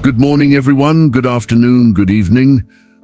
Good morning, everyone. Good afternoon, good evening.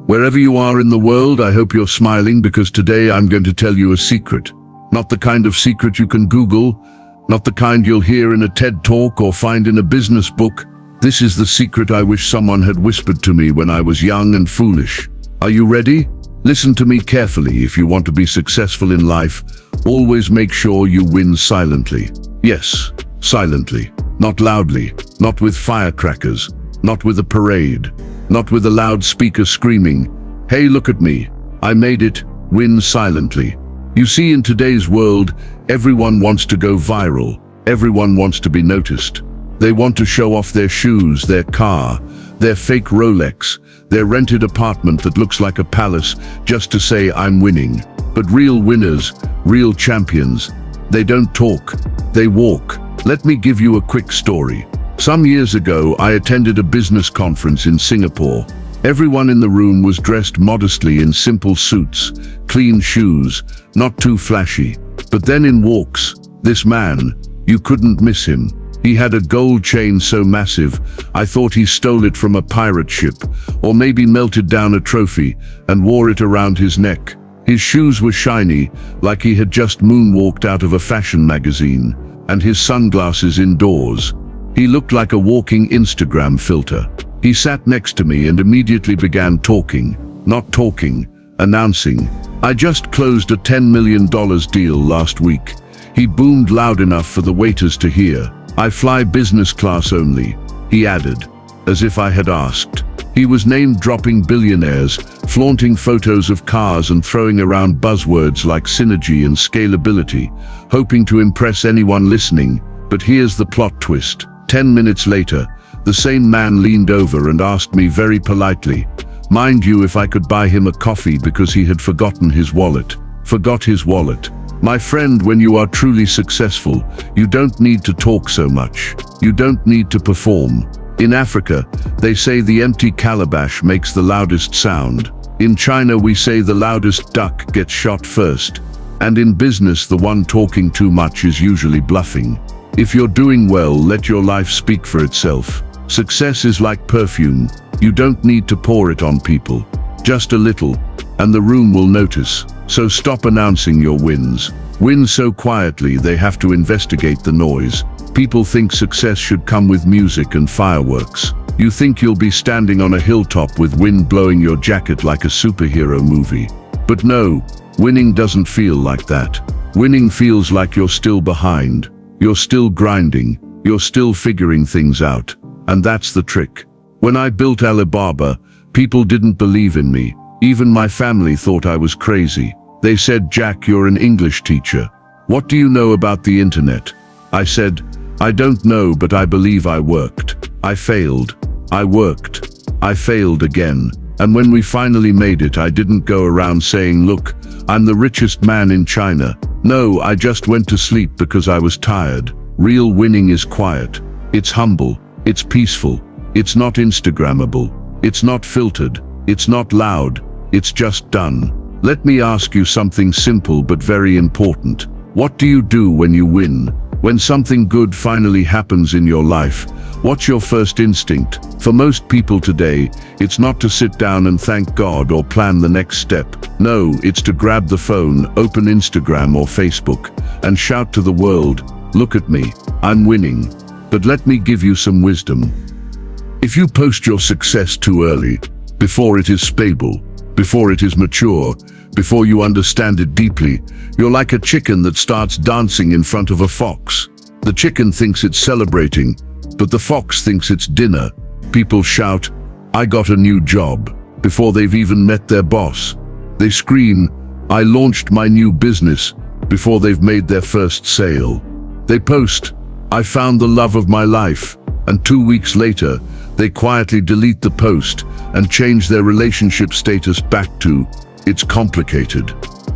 Wherever you are in the world, I hope you're smiling because today I'm going to tell you a secret. Not the kind of secret you can Google, not the kind you'll hear in a TED Talk or find in a business book. This is the secret I wish someone had whispered to me when I was young and foolish. Are you ready? Listen to me carefully. If you want to be successful in life, always make sure you win silently. Yes, silently. Not loudly, not with firecrackers, not with a parade, not with a loudspeaker screaming, "Hey, look at me, I made it." Win silently. You see, in today's world, everyone wants to go viral. Everyone wants to be noticed. They want to show off their shoes, their car, their fake Rolex, their rented apartment that looks like a palace, just to say, "I'm winning." But real winners, real champions, they don't talk, they walk. Let me give you a quick story. Some years ago, I attended a business conference in Singapore. Everyone in the room was dressed modestly in simple suits, clean shoes, not too flashy. But then in walks this man. You couldn't miss him. He had a gold chain so massive, I thought he stole it from a pirate ship, or maybe melted down a trophy and wore it around his neck. His shoes were shiny, like he had just moonwalked out of a fashion magazine, and his sunglasses indoors. He looked like a walking Instagram filter. He sat next to me and immediately began talking. Not talking, announcing. "I just closed a $10 million deal last week." He boomed loud enough for the waiters to hear. "I fly business class only," he added, as if I had asked. He was name-dropping billionaires, flaunting photos of cars and throwing around buzzwords like synergy and scalability, hoping to impress anyone listening. But here's the plot twist. 10 minutes later, the same man leaned over and asked me very politely, mind you, if I could buy him a coffee because he had forgotten his wallet. Forgot his wallet. My friend, when you are truly successful, you don't need to talk so much. You don't need to perform. In Africa, they say the empty calabash makes the loudest sound. In China, we say the loudest duck gets shot first. And in business, the one talking too much is usually bluffing. If you're doing well, let your life speak for itself. Success is like perfume. You don't need to pour it on people. Just a little, and the room will notice. So stop announcing your wins. Win so quietly they have to investigate the noise. People think success should come with music and fireworks. You think you'll be standing on a hilltop with wind blowing your jacket like a superhero movie. But no, winning doesn't feel like that. Winning feels like you're still behind. You're still grinding. You're still figuring things out. And that's the trick. When I built Alibaba, people didn't believe in me. Even my family thought I was crazy. They said, "Jack, you're an English teacher. What do you know about the internet?" I said, "I don't know, but I believe I worked. I failed. I worked. I failed again. And when we finally made it, I didn't go around saying, 'Look, I'm the richest man in China.' No, I just went to sleep because I was tired." Real winning is quiet. It's humble. It's peaceful. It's not Instagrammable. It's not filtered. It's not loud. It's just done. Let me ask you something simple but very important. What do you do when you win? When something good finally happens in your life, what's your first instinct? For most people today, it's not to sit down and thank God or plan the next step. No, it's to grab the phone, open Instagram or Facebook, and shout to the world, "Look at me, I'm winning." But let me give you some wisdom. If you post your success too early, before it is stable, before it is mature, before you understand it deeply, you're like a chicken that starts dancing in front of a fox. The chicken thinks it's celebrating, but the fox thinks it's dinner. People shout, "I got a new job," before they've even met their boss. They scream, "I launched my new business," before they've made their first sale. They post, "I found the love of my life," and 2 weeks later, they quietly delete the post and change their relationship status back to, "It's complicated."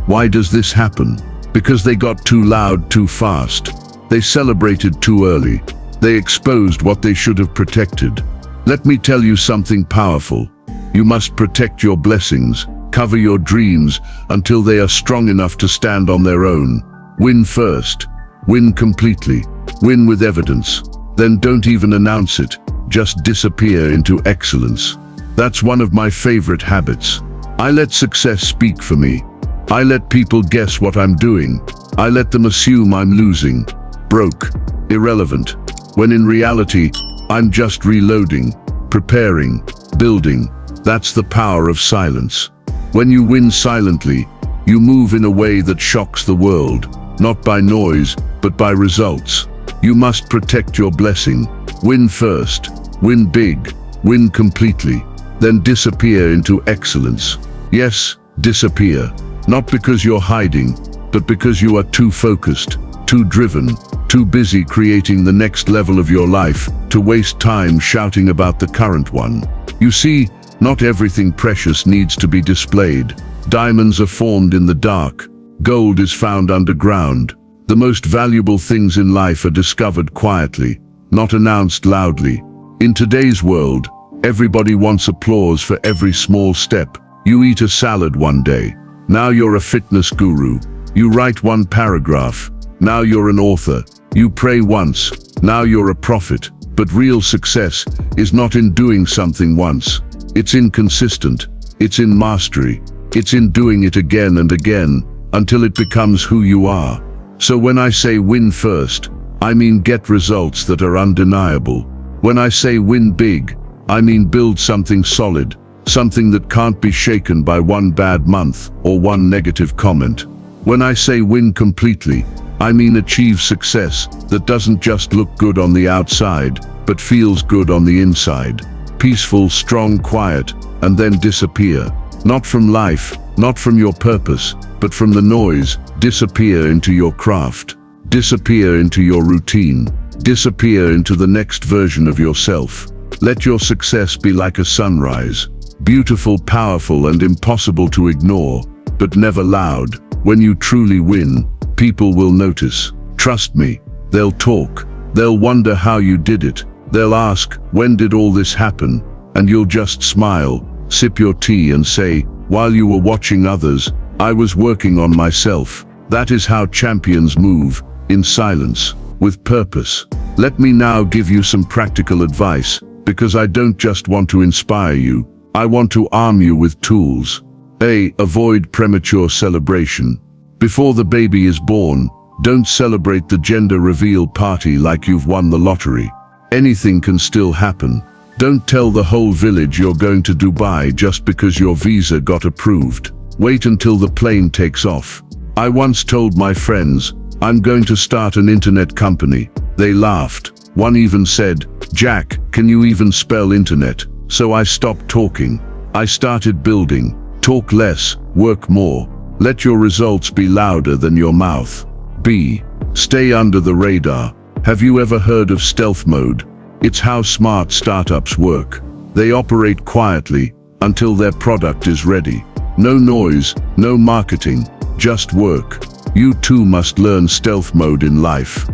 Why does this happen? Because they got too loud too fast. They celebrated too early. They exposed what they should have protected. Let me tell you something powerful. You must protect your blessings, cover your dreams until they are strong enough to stand on their own. Win first. Win completely. Win with evidence. Then don't even announce it. just disappear into excellence. That's one of my favorite habits. I let success speak for me. I let people guess what I'm doing. I let them assume I'm losing, broke, irrelevant, when in reality, I'm just reloading, preparing, building. That's the power of silence. When you win silently, you move in a way that shocks the world, not by noise, but by results. You must protect your blessing. Win first, win big, win completely, then disappear into excellence. Yes, disappear. Not because you're hiding, but because you are too focused, too driven, too busy creating the next level of your life to waste time shouting about the current one. You see, not everything precious needs to be displayed. Diamonds are formed in the dark. Gold is found underground. The most valuable things in life are discovered quietly, not announced loudly. In today's world, everybody wants applause for every small step. You eat a salad one day. Now you're a fitness guru. You write one paragraph. Now you're an author. You pray once. Now you're a prophet. But real success is not in doing something once. It's inconsistent. It's in mastery. It's in doing it again and again until it becomes who you are. So when I say win first, I mean get results that are undeniable. When I say win big, I mean build something solid, something that can't be shaken by one bad month or one negative comment. When I say win completely, I mean achieve success that doesn't just look good on the outside, but feels good on the inside. Peaceful, strong, quiet, and then disappear. Not from life, not from your purpose, but from the noise. Disappear into your craft. Disappear into your routine. Disappear into the next version of yourself. Let your success be like a sunrise. Beautiful, powerful, and impossible to ignore, but never loud. When you truly win, people will notice. Trust me, they'll talk. They'll wonder how you did it. They'll ask, when did all this happen? And you'll just smile, sip your tea and say, while you were watching others, I was working on myself. That is how champions move, in silence, with purpose. Let me now give you some practical advice, because I don't just want to inspire you, I want to arm you with tools. A. Avoid premature celebration. Before the baby is born, don't celebrate the gender reveal party like you've won the lottery. Anything can still happen. Don't tell the whole village you're going to Dubai just because your visa got approved. Wait until the plane takes off. I once told my friends, I'm going to start an internet company. They laughed. One even said, Jack, can you even spell internet? So I stopped talking. I started building. Talk less, work more. Let your results be louder than your mouth. B. Stay under the radar. Have you ever heard of stealth mode? It's how smart startups work. They operate quietly until their product is ready. No noise, no marketing, just work. You too must learn stealth mode in life.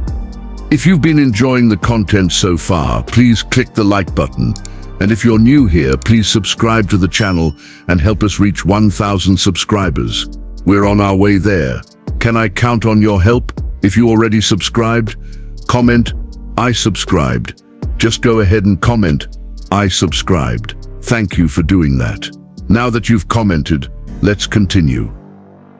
If you've been enjoying the content so far, please click the like button. And if you're new here, please subscribe to the channel and help us reach 1,000 subscribers. We're on our way there. Can I count on your help? If you already subscribed, comment, I subscribed. Just go ahead and comment, I subscribed. Thank you for doing that. Now that you've commented, let's continue.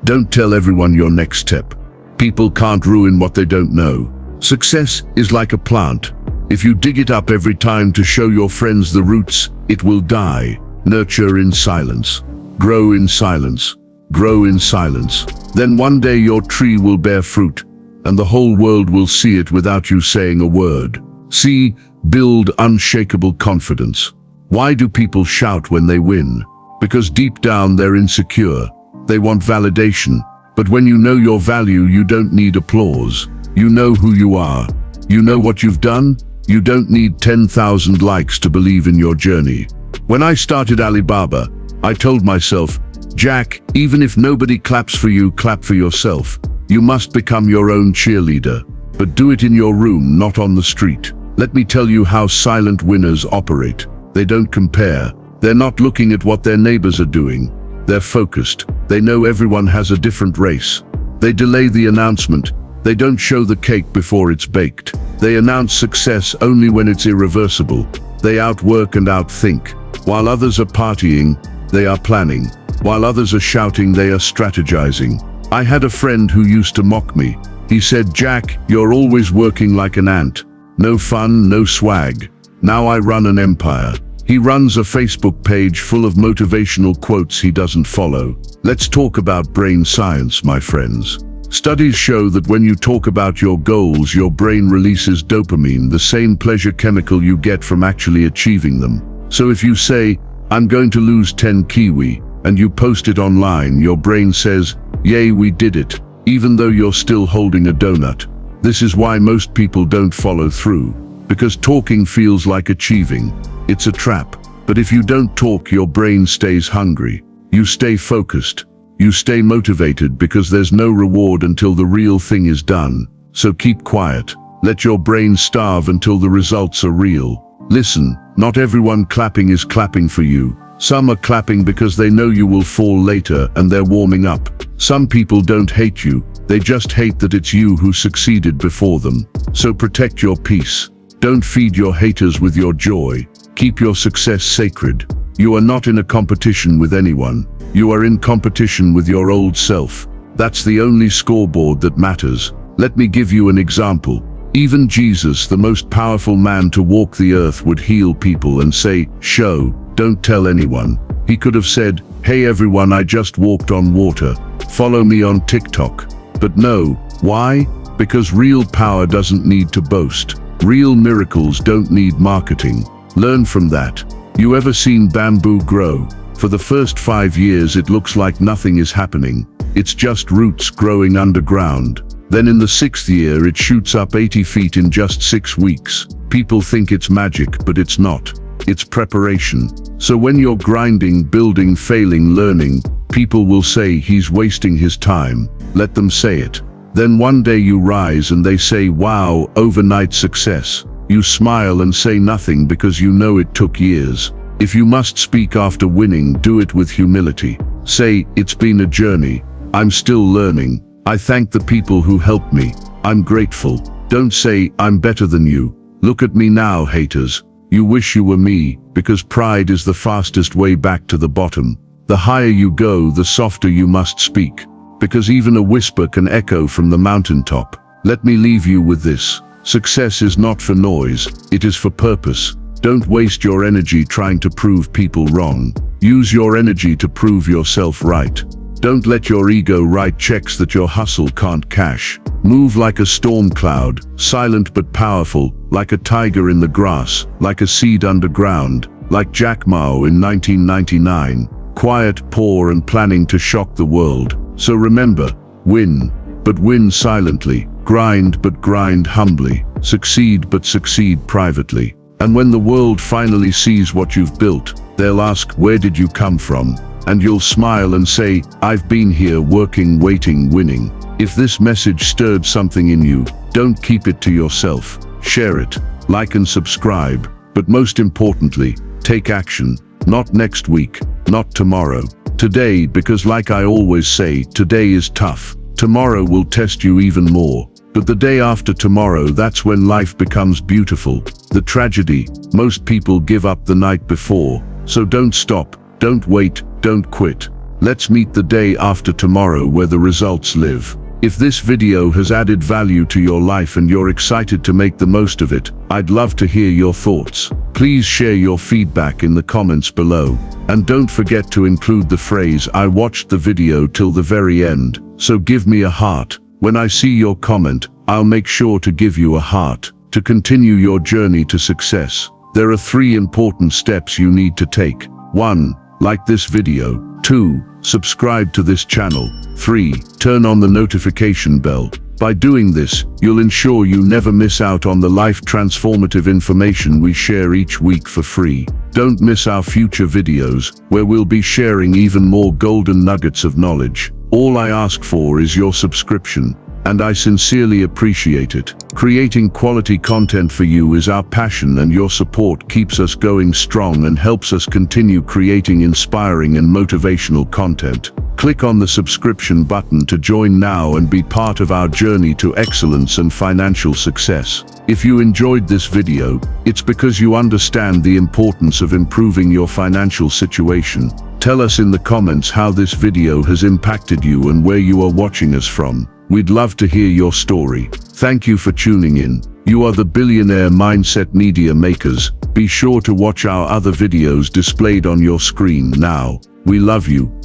Don't tell everyone your next step. People can't ruin what they don't know. Success is like a plant. If you dig it up every time to show your friends the roots, it will die. Nurture in silence. Grow in silence. Grow in silence. Then one day your tree will bear fruit, and the whole world will see it without you saying a word. See, build unshakable confidence. Why do people shout when they win? Because deep down they're insecure. They want validation. But when you know your value, you don't need applause. You know who you are. You know what you've done. You don't need 10,000 likes to believe in your journey. When I started Alibaba, I told myself, Jack, even if nobody claps for you, clap for yourself. You must become your own cheerleader. But do it in your room, not on the street. Let me tell you how silent winners operate. They don't compare. They're not looking at what their neighbors are doing. They're focused. They know everyone has a different race. They delay the announcement. They don't show the cake before it's baked. They announce success only when it's irreversible. they outwork and outthink. While others are partying, they are planning. While others are shouting, they are strategizing. I had a friend who used to mock me. He said, "Jack, you're always working like an ant. No fun, no swag." Now I run an empire. He runs a Facebook page full of motivational quotes he doesn't follow. Let's talk about brain science, my friends. Studies show that when you talk about your goals, your brain releases dopamine, the same pleasure chemical you get from actually achieving them. So if you say, "I'm going to lose 10 kiwi," and you post it online, your brain says, "Yay, we did it," even though you're still holding a donut. This is why most people don't follow through, because talking feels like achieving. It's a trap. But if you don't talk, your brain stays hungry. You stay focused. You stay motivated because there's no reward until the real thing is done. So keep quiet. Let your brain starve until the results are real. Listen, not everyone clapping is clapping for you. Some are clapping because they know you will fall later and they're warming up. Some people don't hate you. They just hate that it's you who succeeded before them. So protect your peace. Don't feed your haters with your joy. Keep your success sacred. You are not in a competition with anyone. You are in competition with your old self. That's the only scoreboard that matters. Let me give you an example. Even Jesus, the most powerful man to walk the earth, would heal people and say, "Show, don't tell anyone." He could have said, "Hey everyone, I just walked on water. Follow me on TikTok." But no. Why? Because real power doesn't need to boast. Real miracles don't need marketing. Learn from that. You ever seen bamboo grow? For the first 5 years it looks like nothing is happening. It's just roots growing underground. Then in the 6th year it shoots up 80 feet in just 6 weeks. People think it's magic, but it's not. It's preparation. So when you're grinding, building, failing, learning, people will say he's wasting his time. Let them say it. Then one day you rise and they say, "Wow, overnight success." You smile and say nothing because you know it took years. If you must speak after winning, do it with humility. Say, "It's been a journey. I'm still learning. I thank the people who helped me. I'm grateful." Don't say, "I'm better than you. Look at me now, haters." You wish you were me, because pride is the fastest way back to the bottom. The higher you go, the softer you must speak, because even a whisper can echo from the mountaintop. Let me leave you with this. Success is not for noise, it is for purpose. Don't waste your energy trying to prove people wrong. Use your energy to prove yourself right. Don't let your ego write checks that your hustle can't cash. Move like a storm cloud, silent but powerful, like a tiger in the grass, like a seed underground, like Jack Ma in 1999. Quiet, poor, and planning to shock the world. So remember, win, but win silently. Grind, but grind humbly. Succeed, but succeed privately. And when the world finally sees what you've built, they'll ask, "Where did you come from?" And you'll smile and say, "I've been here working, waiting, winning." If this message stirred something in you, don't keep it to yourself. Share it, like and subscribe. But most importantly, take action. Not next week, not tomorrow. Today, because like I always say, today is tough. Tomorrow will test you even more. But the day after tomorrow, that's when life becomes beautiful. The tragedy, most people give up the night before. So don't stop, don't wait, don't quit. Let's meet the day after tomorrow where the results live. If this video has added value to your life and you're excited to make the most of it, I'd love to hear your thoughts. Please share your feedback in the comments below. And don't forget to include the phrase, "I watched the video till the very end." So give me a heart. When I see your comment, I'll make sure to give you a heart. To continue your journey to success, there are 3 important steps you need to take. 1. Like this video. 2. Subscribe to this channel. 3. Turn on the notification bell. By doing this, you'll ensure you never miss out on the life-transformative information we share each week for free. Don't miss our future videos, where we'll be sharing even more golden nuggets of knowledge. All I ask for is your subscription, and I sincerely appreciate it. Creating quality content for you is our passion, and your support keeps us going strong and helps us continue creating inspiring and motivational content. Click on the subscription button to join now and be part of our journey to excellence and financial success. If you enjoyed this video, it's because you understand the importance of improving your financial situation. Tell us in the comments how this video has impacted you and where you are watching us from. We'd love to hear your story. Thank you for tuning in. You are the Billionaire Mindset Media Makers. Be sure to watch our other videos displayed on your screen now. We love you.